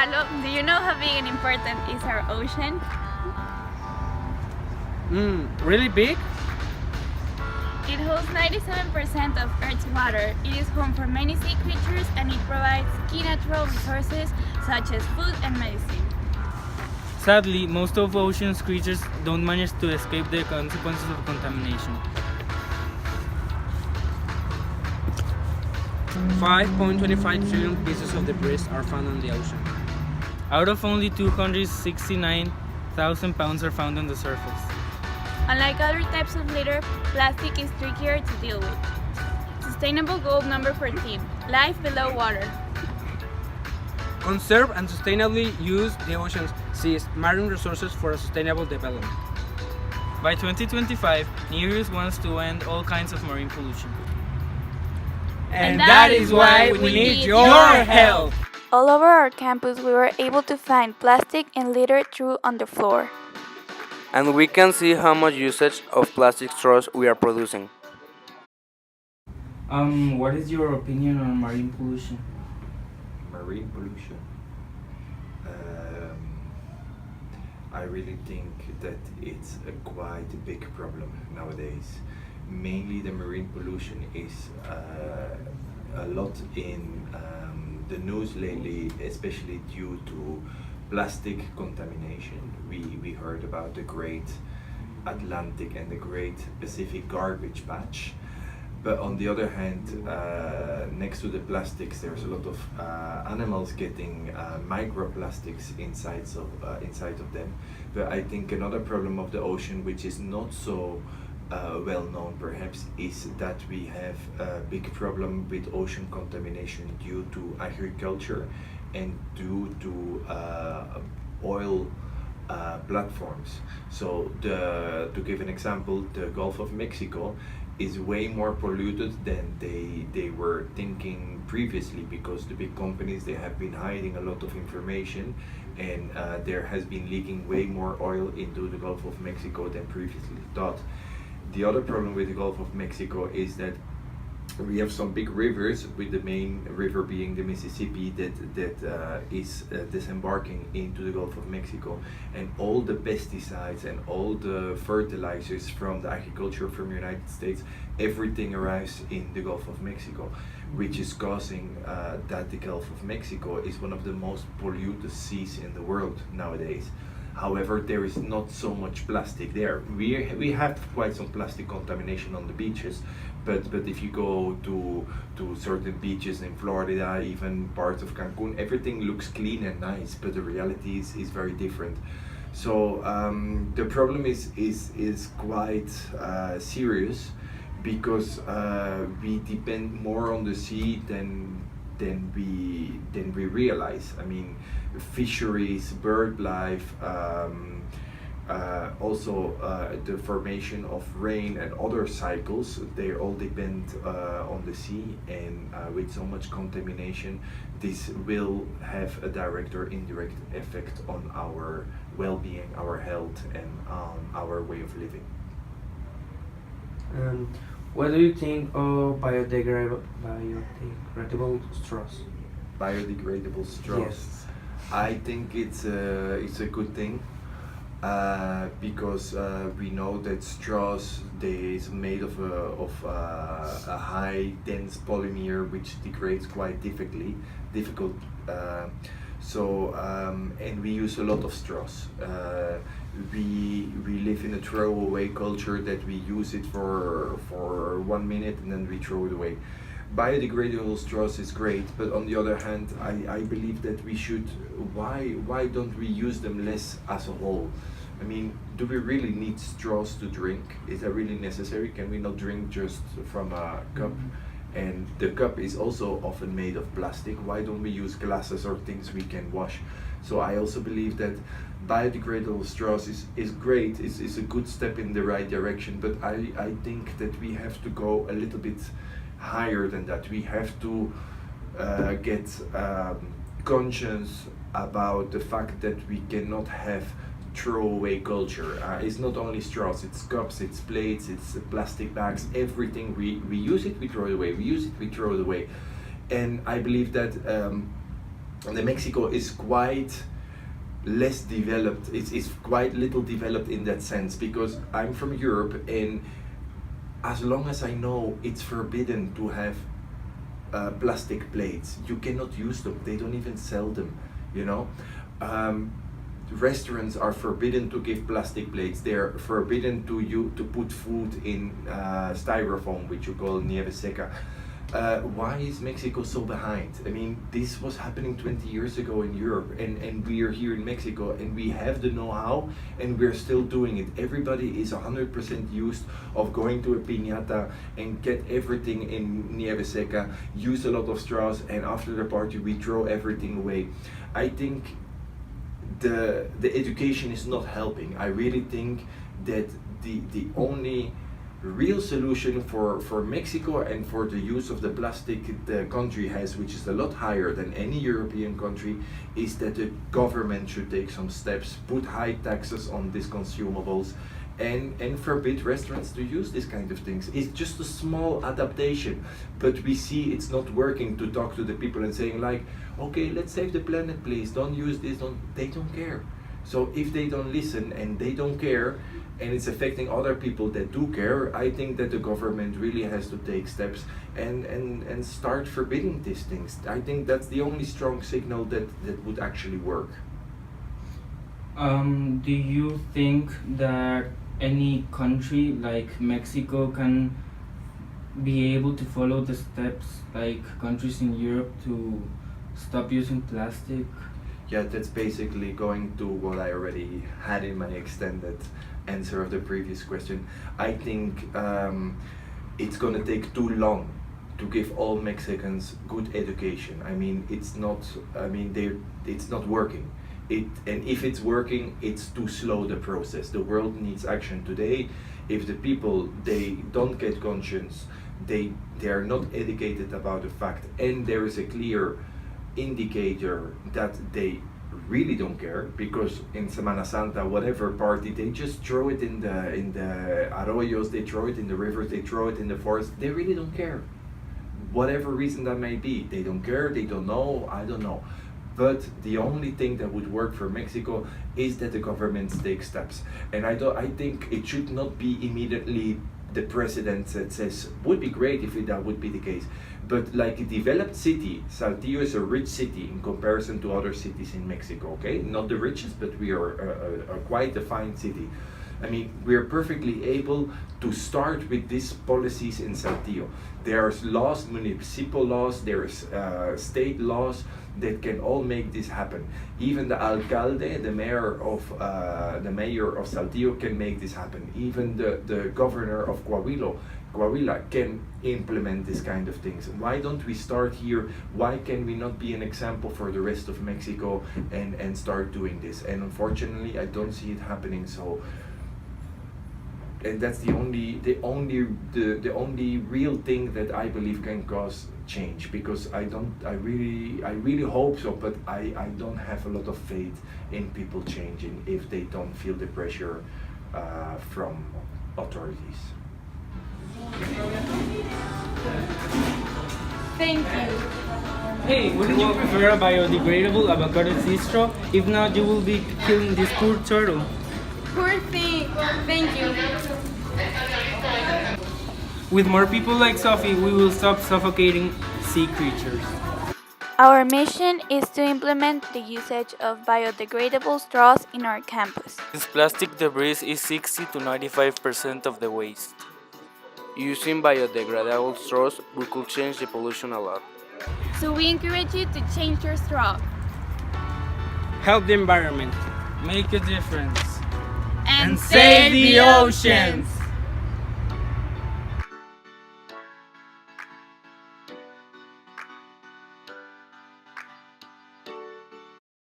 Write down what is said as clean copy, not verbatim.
Carlo, do you know how big and important is our ocean? Really big? It holds 97% of Earth's water. It is home for many sea creatures and it provides key natural resources such as food and medicine. Sadly, most of ocean's creatures don't manage to escape the consequences of contamination. 5.25 trillion pieces of debris are found on the ocean. Out of only 269,000 pounds are found on the surface. Unlike other types of litter, plastic is trickier to deal with. Sustainable goal number 14, life below water. Conserve and sustainably use the ocean's seas, marine resources for a sustainable development. By 2025, Nereus wants to end all kinds of marine pollution. And that is why we need your help. All over our campus, we were able to find plastic and litter through on the floor. And we can see how much usage of plastic straws we are producing. What is your opinion on marine pollution? Marine pollution. I really think that it's a quite a big problem nowadays. Mainly the marine pollution is a lot in the news lately, especially due to plastic contamination. We heard about the Great Atlantic and the Great Pacific garbage patch. But on the other hand, next to the plastics, there's a lot of animals getting microplastics inside of them. But I think another problem of the ocean, which is not so well known perhaps, is that we have a big problem with ocean contamination due to agriculture and due to oil platforms. So to give an example, the Gulf of Mexico is way more polluted than they were thinking previously, because the big companies, they have been hiding a lot of information, and there has been leaking way more oil into the Gulf of Mexico than previously thought. The other problem with the Gulf of Mexico is that we have some big rivers, with the main river being the Mississippi that is disembarking into the Gulf of Mexico, and all the pesticides and all the fertilizers from the agriculture from the United States, everything arrives in the Gulf of Mexico, which is causing that the Gulf of Mexico is one of the most polluted seas in the world nowadays. However, there is not so much plastic there. We have quite some plastic contamination on the beaches, but if you go to certain beaches in Florida, even parts of Cancun, everything looks clean and nice, but the reality is very different. So the problem is quite serious, because we depend more on the sea than we realize. I mean, fisheries, bird life, also the formation of rain and other cycles, they all depend on the sea, and with so much contamination, this will have a direct or indirect effect on our well-being, our health, and our way of living. What do you think of biodegradable straws? Biodegradable straws. Yes. I think it's a good thing, because we know that straws, they is made of a high dense polymer which degrades quite difficult. And we use a lot of straws. We live in a throwaway culture, that we use it for 1 minute and then we throw it away. Biodegradable straws is great, but on the other hand, I believe that we should, why don't we use them less as a whole? I mean, do we really need straws to drink? Is that really necessary? Can we not drink just from a cup? And the cup is also often made of plastic. Why don't we use glasses or things we can wash? So I also believe that biodegradable straws is great, is a good step in the right direction, but I think that we have to go a little bit higher than that. We have to get conscious about the fact that we cannot have throwaway culture. It's not only straws, it's cups, it's plates, it's plastic bags, everything. We use it, we throw it away. We use it, we throw it away. And I believe that the Mexico is quite less developed. It's quite little developed in that sense, because I'm from Europe, and as long as I know, it's forbidden to have plastic plates. You cannot use them. They don't even sell them, you know. Restaurants are forbidden to give plastic plates. They're forbidden to put food in styrofoam, which you call nieve seca. Why is Mexico so behind? I mean, this was happening 20 years ago in Europe, and we are here in Mexico, and we have the know-how, and we're still doing it. Everybody is 100% used of going to a piñata and get everything in nieve seca, use a lot of straws, and after the party we throw everything away. I think the education is not helping. I really think that the only real solution for Mexico and for the use of the plastic the country has, which is a lot higher than any European country, is that the government should take some steps, put high taxes on these consumables, and forbid restaurants to use these kind of things. It's just a small adaptation, but we see it's not working to talk to the people and saying like, okay, let's save the planet, please, don't use this, they don't care. So if they don't listen and they don't care, and it's affecting other people that do care, I think that the government really has to take steps and start forbidding these things. I think that's the only strong signal that would actually work. Do you think that any country like Mexico can be able to follow the steps like countries in Europe to stop using plastic? Yeah, that's basically going to what I already had in my extended answer of the previous question. I think it's going to take too long to give all Mexicans good education. I mean, it's not working. And if it's working, it's too slow, the process. The world needs action today. If the people, they don't get conscience, they are not educated about the fact, and there is a clear indicator that they really don't care, because in Semana Santa, whatever party, they just throw it in the arroyos, they throw it in the rivers, they throw it in the forest. They really don't care. Whatever reason that may be, they don't care, they don't know, I don't know. But the only thing that would work for Mexico is that the governments take steps. And I think it should not be immediately the president that says, would be great if that would be the case. But like a developed city, Saltillo is a rich city in comparison to other cities in Mexico, okay? Not the richest, but we are a quite a fine city. I mean, we are perfectly able to start with these policies in Saltillo. There's laws, municipal laws, there's state laws that can all make this happen. Even the alcalde, the mayor of Saltillo can make this happen. Even the governor of Coahuila can implement this kind of things. Why don't we start here? Why can we not be an example for the rest of Mexico and start doing this? And unfortunately, I don't see it happening. So, and that's the only real thing that I believe can cause change, because I really hope so, but I don't have a lot of faith in people changing if they don't feel the pressure from authorities. Thank you. Hey, wouldn't you prefer a biodegradable avocado seed straw? If not, you will be killing this poor turtle. Poor thing. Thank you. With more people like Sophie, we will stop suffocating sea creatures. Our mission is to implement the usage of biodegradable straws in our campus. Since plastic debris is 60 to 95% of the waste. Using biodegradable straws, we could change the pollution a lot. So we encourage you to change your straw. Help the environment. Make a difference. And save the oceans!